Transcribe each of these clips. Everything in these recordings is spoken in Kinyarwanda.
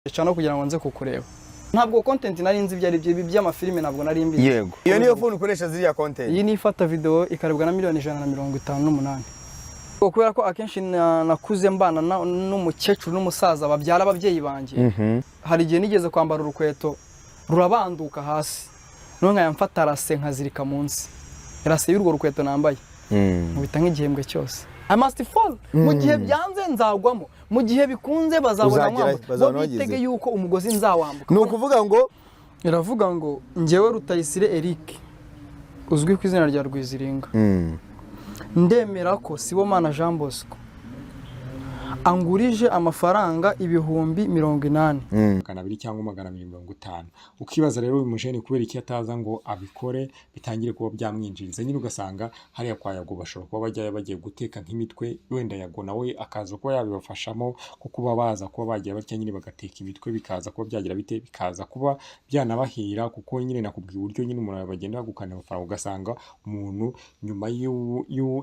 Cyane kugira ngo nze kukureba. Ntabwo content nari nzi byari by'amafilime ntabwo nari mbizi. Yego. Iyo niyo phone ukoresha ziriya content. Iyi ni ifata video ikarebwa na miliyoni 158. Kubera ko akenshi nakuze mbana n'umukecuru n'umusaza babyara ababyeyi banje. Hari igihe nigeze kwambara urukweto rurabanduka hasi. None yamfata rase nkazirika munsi. Rase y'urwo rukweto nambaye. Mubita nk'igihembwe cyose. I must fall. Mu gihe byanze nzagwamo. Mu gihe bikunze bazabona mwambo. Bitege yuko umugozi nzawambuka. No kuvuga ngo iravuga ngo ngewe Rutayisire Eric uzwi ku izina rya Rwiziringa. Ndemera ko Sibomana Jean Bosco angurije amafaranga ibihumbi 80 200 cyangwa 250. Ukibaza rero uyu mujeni kubera iki ataza ngo abikore bitangire kuba byamwinjiriza, nyine ugasanga hariya kwa Yago bashobora kuba bagiye guteka nk'imitwe, wenda Yago nawe akaza kuba yabibafashamo ko kuba baza kuba bagiye batya nyine bagateka imitwe, bikaza kuba byagira bite, bikaza kuba byanabahira, kuko nyine nakubwiye uburyo nyine umuntu bagenda bagukana amafaranga, ugasanga umuntu nyuma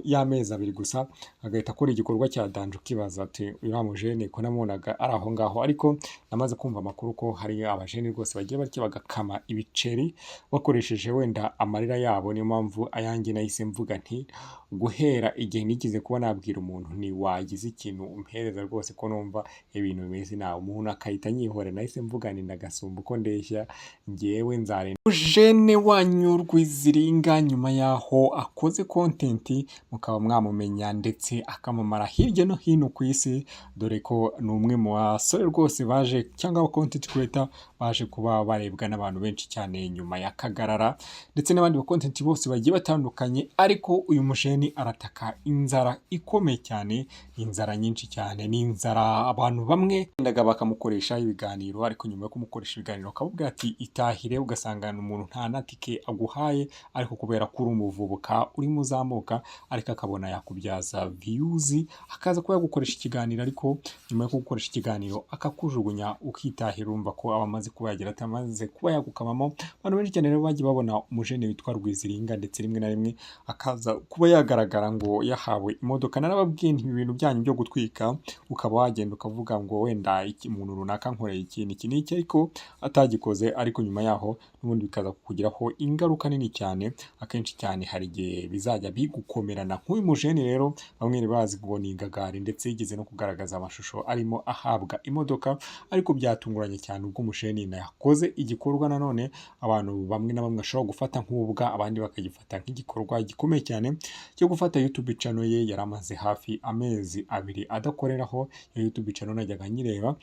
y'amezi 2 gusa agahita akora igikorwa cya danje, ukibaza ati uriya mujene ko namubonaga ari aho ngaho. Ariko namaze kumva amakuru ko hari abajene rwose bagiye bake bagakama ibiceri bakoresheje wenda amarira yabo. Niyo mpamvu ayanjye nahise mvuga nti guhera igihe nigize kuba nabwira umuntu ni wagize ikintu umpereza rwose ko numva ibintu bimeze nawe, umuntu akahita nyihora, nahise mvuga ni ndagasumba uko ndeshya ngewe nzare mujene wanyu Rwiziringa. Nyuma yaho akoze content mukaba mwamumenya ndetse akamamara hirya no hino ku isi, dore ko ni umwe mu basore rwose baje cyangwa content creator baje kuba barebwa n'abantu benshi cyane nyuma ya Kagarara ndetse n'abandi ba content bose bagiye batandukanye. Ariko uyu mujeni arataka inzara ikomeye cyane, inzara nyinshi cyane, ni inzara abantu bamwe ndaga bakamukoresha ibiganiro, ariko nyuma yo kumukoresha ibiganiro akabubwira ati itahire, ugasanga umuntu nta natike aguhaye, ariko kubera ko uri umuvubuka uri muzamuka, ariko akabona yakubyaza views akaza kuba yagukoresha ikiganiro, ariko nyuma yo gukoresha ikiganiro akakujugunya ukitahira, urumva ko abamaze kuba yagira atamaze kuba yagukamamo. Abantu benshi cyane rero bagiye babona umujene witwa Rwiziringa, ndetse rimwe na rimwe akaza kuba yagaragara ngo yahawe imodoka. Narababwiye nti ibintu byanyu byo gutwika ukaba wagenda ukavuga ngo wenda umuntu runaka nkoreye ikintu iki n'iki, ariko atagikoze, ariko nyuma yaho n'ubundi bikaza kukugiraho ingaruka nini cyane. Akenshi cyane hari igihe bizajya bigukomerana nk'uyu mujeni rero bamwe bazi kubona ingagari, ndetse yigeze no kugaragaza amashusho arimo ahabwa imodoka, ariko byatunguranye cyane ubwo umujeni yakoze igikorwa nanone abantu bamwe na bamwe bashobora gufata nk'ubwa, abandi bakagifata nk'igikorwa gikomeye cyane cyo gufata YouTube channel ye. Yari amaze hafi amezi 2 adakoreraho iyo YouTube channel, najyaga nyireba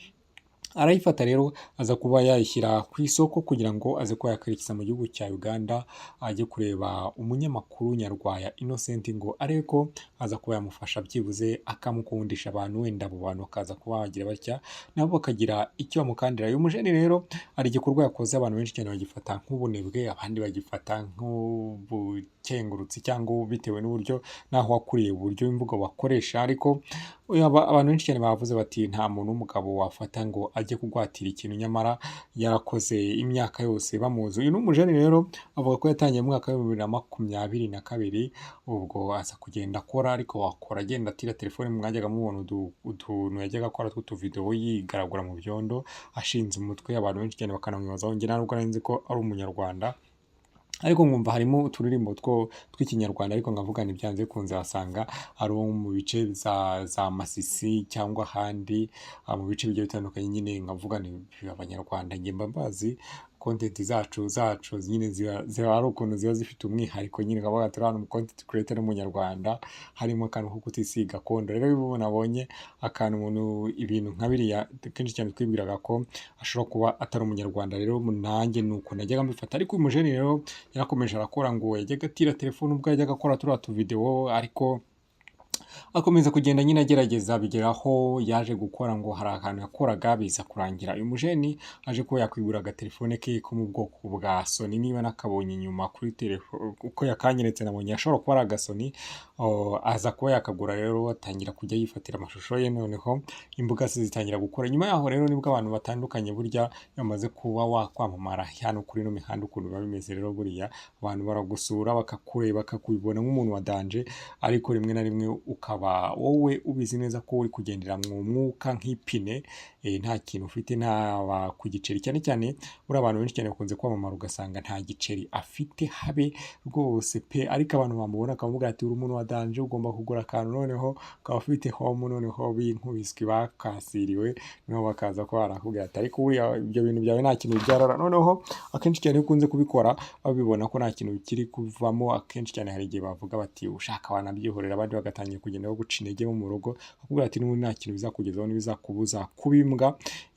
arayifata rero aza kuba yayishyira ku isoko kugira ngo aze kuba yakwerekeza mu gihugu cya Uganda, ajye kureba umunyamakuru Nyarwaya Innocent ngo ariko aza kuba yamufasha byibuze akamukundisha abantu, wenda abo bantu bakaza kuba bagira batya nabo bakagira icyo bamukandira. Uyu mujeni rero ari igikorwa yakoze abantu benshi cyane bagifata nk'ubunebwe, abandi bagifata nk'ubukengurutsi cyangwa bitewe n'uburyo naho wakuriye, uburyo imvugo bakoresha. Ariko abantu benshi cyane bavuze bati nta muntu w'umugabo wafata ngo ajye kugwatira ikintu nyamara yarakoze imyaka yose bamuzi. Uyu n'umujeni rero avuga ko yatangiye mu mwaka wa 2022, ubwo aza kugenda akora, ariko wakora agenda atira telefone, mwajyaga mubona utuntu yajyaga akora tw'utuvideo yigaragura mu byondo ashinze umutwe. Abantu benshi cyane bakanamwibazaho, njye ntabwo nzi ko ari umunyarwanda, ariko nkumva harimo uturirimbo tw'ikinyarwanda, ariko nkavuga ni byanze kunze wasanga ari mu bice za Masisi cyangwa handi mu bice bigiye bitandukanye. Nyine nkavuga ni abanyarwanda, njye mbabazi content zacu nyine ziba ari ukuntu ziba zifite umwihariko, nyine nkavuga turi hano mu content creator n'umunyarwanda harimo akantu ko kutisiga kondo. Rero bibo nabonye akantu umuntu ibintu nka biriya kenshi cyane twibwiraga ko ashobora kuba atari umunyarwanda, rero nanjye nuko najyaga mbifata. Ariko uyu mujeni rero yarakomeje arakora, ngo yajyaga atira telefone ubwo yajyaga akora turiya tuvideo, ariko akomeza kugenda nyine agerageza, bigeraho yaje gukora ngo hari akantu yakoraga biza kurangira uyu mujeni aje kuba yakwigura agatelefone ke ko mu bwoko bwa Sony. Niba nakabonye inyuma kuri telefone uko yakanyeretse, nabonye ashobora kuba ari agasoni, aza kuba yakagura. Rero atangira kujya yifatira amashusho ye, noneho imbuga se zitangira gukora. Nyuma yaho rero nibwo abantu batandukanye burya bamaze kuba wakwamamara hano kuri no mihanda ukuntu biba bimeze. Rero buriya abantu baragusura bakakureba bakakubona nk'umuntu wa danje, ariko rimwe na rimwe ukaba wowe ubizi neza ko uri kugendera mu mwuka nk'ipine, nta kintu ufite, ntaba ku giceri, cyane cyane buriya abantu benshi cyane bakunze kwamamara ugasanga nta giceri afite habe rwose pe, ariko abantu bamubona bakavuga ati uri umuntu wa danje, ugomba kugura akantu, noneho ukaba ufite home, noneho b'inkubiswi bakasiriwe, noneho bakaza ko barakubwira ati ariko buriya ibyo bintu byawe nta kintu bibyarara. Noneho akenshi cyane iyo ukunze kubikora babibona ko nta kintu kiri kuvamo, akenshi cyane hari igihe bavuga bati ushaka wanabyihorera, abandi bagatangira kugenda baguca intege mu rugo, bakubwira ati n'ubundi nta kintu bizakugezaho n'ibizakubuza kubimbwa.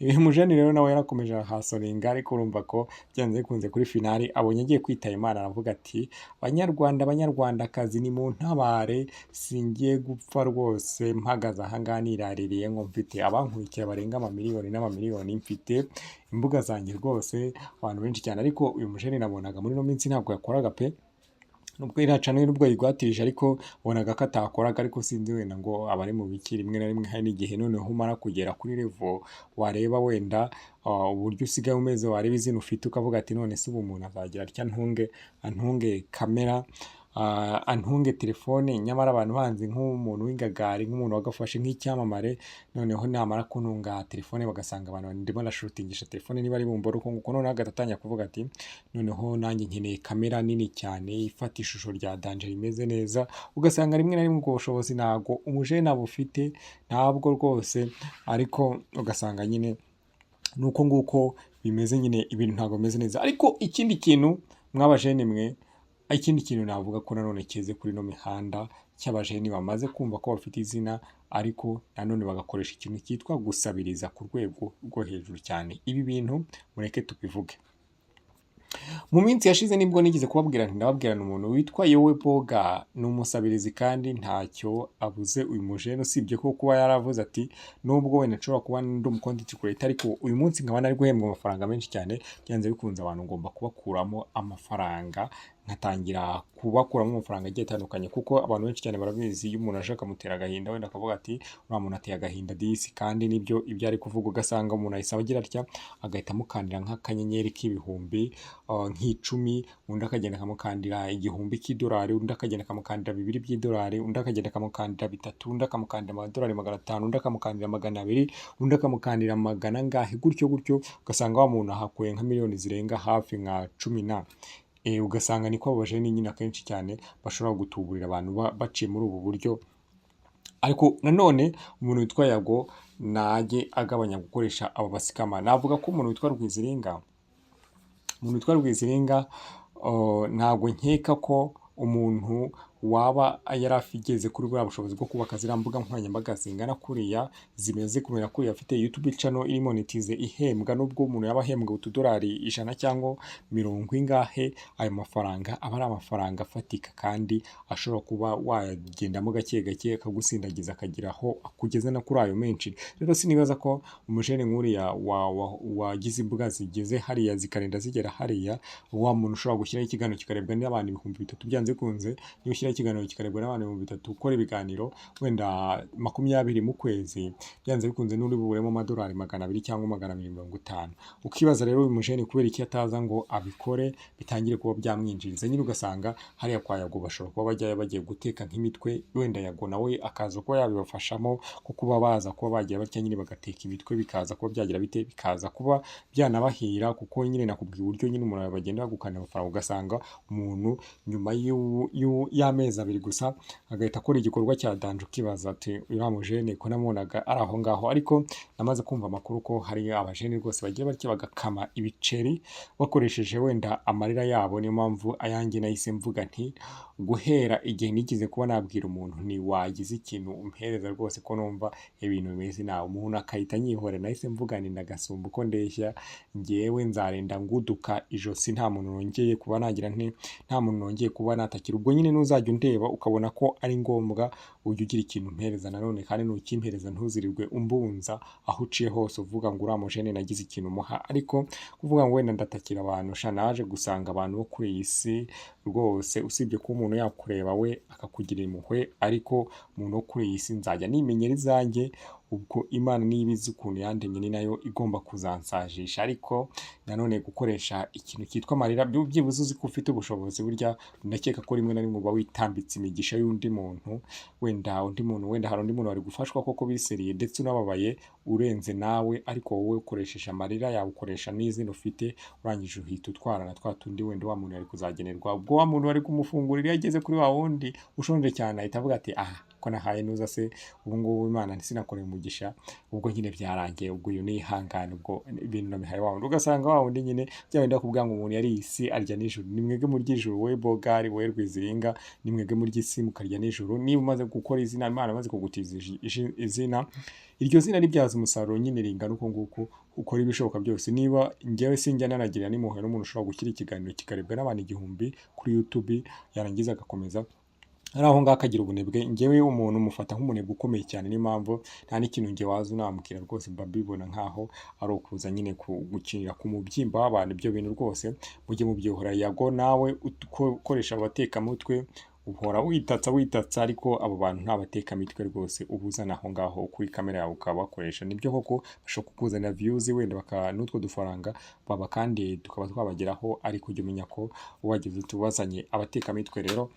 Umujeni rero nawe yarakomeje arahasoringa, ariko urumva ko byanze bikunze kuri finali abonye agiye kwitaba Imana, aravuga ati banyarwanda banyarwandakazi ni mu ntabare, singiye gupfa rwose mpagaze ahangaha niraririye ngo mfite abankurikira barenga amamiliyoni n'amamiliyoni, mfite imbuga zanjye rwose abantu benshi cyane. Ariko uyu mujeni nabonaga muri ino minsi ntabwo yakoraga pe, nubwo iracana nubwo yigwatirije, ariko bonaga ko atakoraga, ariko sinzi wenda ngo abari mu biki, rimwe na rimwe hari n'igihe noneho umara kugera kuri level wareba wenda uburyo usigaye umeze, wareba izina ufite ukavuga ati none se ubu umuntu azagira atya antunge kamera, antunge telefone, nyamara abantu banzi nk'umuntu w'ingagari, nk'umuntu wagafashe nk'icyamamare, noneho namara kuntunga telefone bagasanga abantu ndimo nashutingisha telefone niba ari bumbore uko nguko, noneho agatatanya kuvuga ati noneho nanjye nkeneye kamera nini cyane ifata ishusho rya danje rimeze neza, ugasanga rimwe na rimwe ubwo bushobozi ntabwo umujeni abufite, ntabwo rwose, ariko ugasanga nyine nuko nguko bimeze, nyine ibintu ntabwo bimeze neza. Ariko ikindi kintu mw'abajeni mwe, ikindi kintu navuga ko nanone kize kuri no mihanda cy'abajeni bamaze kumva ko bafite izina, ariko nanone bagakoresha ikintu cyitwa gusabiriza ku rwego rwo hejuru cyane. Ibi bintu mureke tubivuge. Mu minsi yashize nibwo nigeze kubabwira ndababwirana umuntu witwa Yowe Boga, ni umusabirizi kandi ntacyo abuze uyu mujeni, usibye ko kuba yaravuze ati nubwo wenda nshobora kuba ndi umucontent creator, ariko uyu munsi nkaba nari guhembwa amafaranga menshi cyane, byanze bikunze abantu ngomba kubakuramo amafaranga, nkatangira kubakuramo amafaranga agiye atandukanye, kuko abantu benshi cyane barabizi iyo umuntu aje akamutera agahinda, wenda akavuga ati uriya muntu ateye agahinda disi, kandi nibyo ibyo ari kuvuga, ugasanga umuntu ahise agira atya agahita amukandira nk'akanyenyeri k'ibihumbi nk'icumi, undi akagenda akamukandira igihumbi cy'idolari, undi akagenda akamukandira 2 by'idolari, undi akagenda akamukandira 3, undi akamukandira amadolari 500, undi akamukandira 200, undi akamukandira magana angahe, gutyo gutyo, ugasanga wa muntu ahakuye nka miliyoni zirenga hafi nka 10 ugasanga niko abajeni nyine akenshi cyane bashobora gutuburira abantu baciye muri ubu buryo. Ariko nanone umuntu witwa Yago najye agabanya gukoresha abo basikama. Navuga ko umuntu witwa Rwiziringa, ntabwo nkeka ko umuntu waba yarafigeze kuri bwa bushobozi bwo kubaka ziriya mbuga nkoranyambaga zingana kuriya, zimeze kumera kuriya, afite YouTube channel iri monetize ihembwa, nubwo umuntu yaba ahembwa $100 cyangwa 70 ingahe, ayo mafaranga aba ari amafaranga afatika kandi ashobora kuba wayagendamo gake gake akagusindagiza akagiraho akugeze na kuri ayo menshi. Rero sinibaza ko umujeni nk'uriya wagize imbuga zigeze hariya zikarenda zigera hariya, wa muntu ushobora gushyiraho ikiganiro kikarebwa n'abantu 3,000 byanze kunze, niyo ushyiraho ikiganiro kikarebwa n'abantu 3,000, ukora ibiganiro wenda 20 mu kwezi, byanze bikunze n'uri buburemo amadolari 200 cyangwa 250. Ukibaza rero uyu mujeni kubera iki ataza ngo abikore bitangire kuba byamwinjiriza, nyine ugasanga hariya kwa Yago bashobora kuba bagiye guteka nk'imitwe, wenda Yago nawe akaza kuba yabibafashamo, kuko kuba baza kuba bagira batya nyine bagateka imitwe, bikaza kuba byagira bite, bikaza kuba byanabahira, kuko nyine nakubwiye uburyo nyine umuntu bagenda bagukanira amafaranga, ugasanga umuntu nyuma y'amezi 2 gusa agahita akora igikorwa cya danje, ukibaza ati uriya mujeni ko namubonaga ari aho ngaho. Ariko namaze kumva amakuru ko hari abajeni rwose bagira batya bagakama ibiceri bakoresheje wenda amarira yabo. Niyo mpamvu ayanjye nahise mvuga nti guhera igihe nigize kuba nabwira umuntu ni wagize ikintu umpereza rwose ko numva ibintu bimeze nawe, umuntu akahita nyihore, nahise mvuga ni ndagasumba uko ndeshya, ngewe nzarenda nguduka ijosi, nta muntu nongeye kuba nagira nta muntu nongeye kuba natakira. Ubwo nyine nuzajya undeba ukabona ko ari ngombwa ujye ugira ikintu umpereza nanone, kandi nukimpereza ntuzirirwe umbunza aho uciye hose uvuga ngo uriya mujeni nagize ikintu muha. Ariko kuvuga ngo wenda ndatakira abantu, naje gusanga abantu bo kuri iyi si rwose, usibye ko umuntu yakureba we akakugira impuhwe, ariko umuntu wo kuri iyi si nzajya nimenyera izanjye, ubwo Imana niyo ibizi ukuntu yandemye ni nayo igomba kuzansajisha, ariko nanone gukoresha ikintu cyitwa amarira byibuze uzi ko ufite ubushobozi, burya ndakeka ko rimwe na rimwe uba witambitse imigisha y'undi muntu, wenda hari undi muntu wari gufashwa koko biseriye ndetse unababaye urenze nawe, ariko wowe ukoresheje amarira yawe, ukoresha n'izina ufite, urangije uhita utwarana twa tundi wenda wa muntu yari kuzagenerwa, ubwo wa muntu wari kumufungurira iyo ageze kuri wa wundi ushonje cyane ahita avuga ati ko nahaye nuza se ubu ngubu Imana sinakoreye umugisha, ubwo nyine byarangiye, ubwo uyu nihangane, ubwo ibintu namihaye wa wundi, ugasanga wa wundi nyine bya bindi bakubwira ngo umuntu yari isi arya nijoro. Ni mwebwe murya ijoro, wowe Bogari, wowe Rwiziringa, ni mwebwe murya isi mukarya nijoro. Niba umaze gukora izina, Imana imaze kugutiza izina, iryo zina ribyaza umusaruro nyine ringana uko nguko, ukora ibishoboka byose. Niba njyewe sinjya nanagira n'impuhwe n'umuntu ushobora gushyira ikiganiro kikarebwa n'abantu 1000 kuri YouTube, yarangiza agakomeza ari aho ngaho akagira ubunebwe, njyewe umuntu mufata nk'umunebwe ukomeye cyane, niyo mpamvu nta n'ikintu njye waza unamubwira rwose, mba mbibona nkaho ari ukuza nyine gukinira ku mubyimba w'abantu. Ibyo bintu rwose mujye mubyihora. Yago nawe ukoresha abatekamutwe uhora witatsa, ariko abo bantu nta batekamitwe rwose ubuzana aho ngaho kuri kamera yawe ukabakoresha. Nibyo koko bashobora kukuzanira views wenda n'utwo dufaranga baba kandi tukaba twabageraho, ariko ujya umenya ko wagize utubazanye abatekamitwe. Rero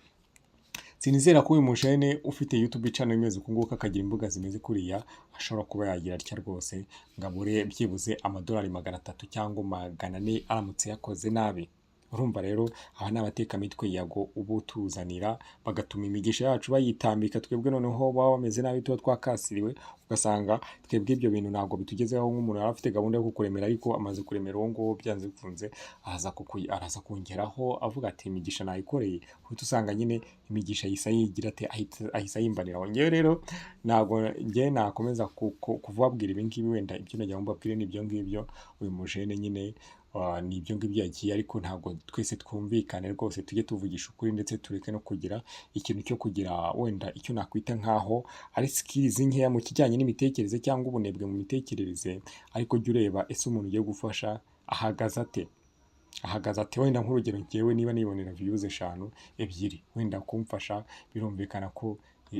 sinizera ko uyu mujene ufite YouTube channel imeze uku nguku akagira imbuga zimeze kuriya ashobora kuba yagira atya rwose ngabure byibuze amadolari 300 cyangwa 400 aramutse yakoze nabi. Urumva rero aha ni abatekamitwe Yago ubu tuzanira, bagatuma imigisha yacu bayitambika, twebwe noneho baba bameze nabi, tuba twakasiriwe, ugasanga twebwe ibyo bintu ntabwo bitugezeho. Nk'umuntu yari afite gahunda yo kukuremera, ariko amaze kuremera uwo nguwo byanze bikunze araza kongeraho avuga ati imigisha nayikoreye, uhita usanga nyine imigisha yisa yigira ate ahisa yimbaniraho. Ngewe rero ntabwo ngewe nakomeza kuvabwira ibi ngibi, wenda ibyo najya mbabwire ni ibyo ngibyo. Uyu mujene nyine ni ibyo ngibyo yagiye, ariko ntabwo twese twumvikane rwose, tujye tuvugisha ukuri ndetse tureke no kugira ikintu cyo kugira wenda icyo nakwita nkaho ari skills nkeya mu kijyanye n'imitekerereze cyangwa ubunebwe mu mitekerereze. Ariko jya ureba ese umuntu ugiye gufasha ahagaze ate, wenda nk'urugero ngewe niba nibonera views 5 2 wenda kumfasha, birumvikana ko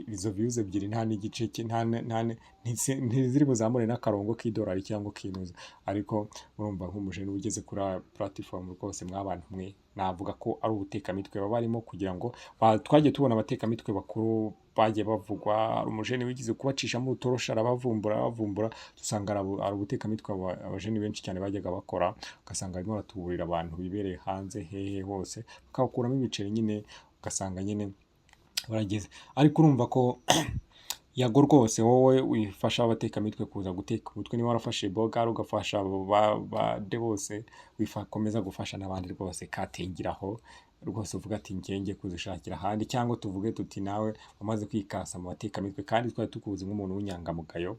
izo views 2 nta n'igice ntiziri buzamure n'akarongo k'idolari cyangwa kinuza, ariko urumva nk'umujene ugeze kuri platform rwose mw'abantu mwe, navuga ko ari ubutekamitwe baba barimo, kugira ngo twagiye tubona abatekamitwe bakuru bagiye bavugwa, umujene wigize kubacishamo utorosha arabavumbura, dusanga ari ubutekamitwe abajene benshi cyane bajyaga bakora, ugasanga barimo baratuburira abantu bibereye hanze hehe hose, bakakuramo ibiceri nyine, ugasanga nyine barageze. Ariko urumva ko Yago rwose wowe wifasha abatekamitwe kuza guteka umutwe, niba warafashe Bogari ugafasha bade bose, wikomeza gufasha n'abandi rwose, katengiraho rwose uvuga ati ngenge kuzishakira ahandi, cyangwa tuvuge tuti nawe wamaze kwikasa mu batekamitwe kandi twari tukuzi nk'umuntu w'inyangamugayo.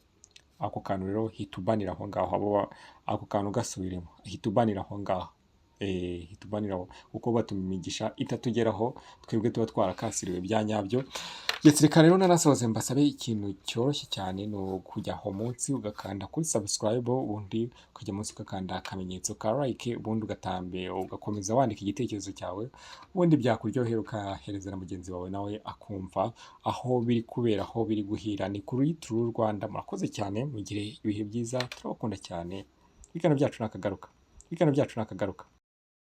Ako kantu rero hitubanira aho ngaho, ako kantu gasubiremo, hitubanira aho ngaho, hitubaniraho, kuko batuma imigisha itatugeraho, twebwe tuba twarakasiriwe bya nyabyo. Reka rero narasoze mbasabe ikintu cyoroshye cyane, no kujya aho munsi ugakanda kuri subscribe, ubundi ukajya munsi ugakanda akamenyetso ka like, ubundi ugatambe ugakomeza wandika igitekerezo cyawe, ubundi byakuryohera ukahereza na mugenzi wawe nawe akumva aho biri kubera, aho biri guhira. Ni kuri True Rwanda. Murakoze cyane, mugire ibihe byiza, turabakunda cyane. Ibiganiro byacu nakagaruka.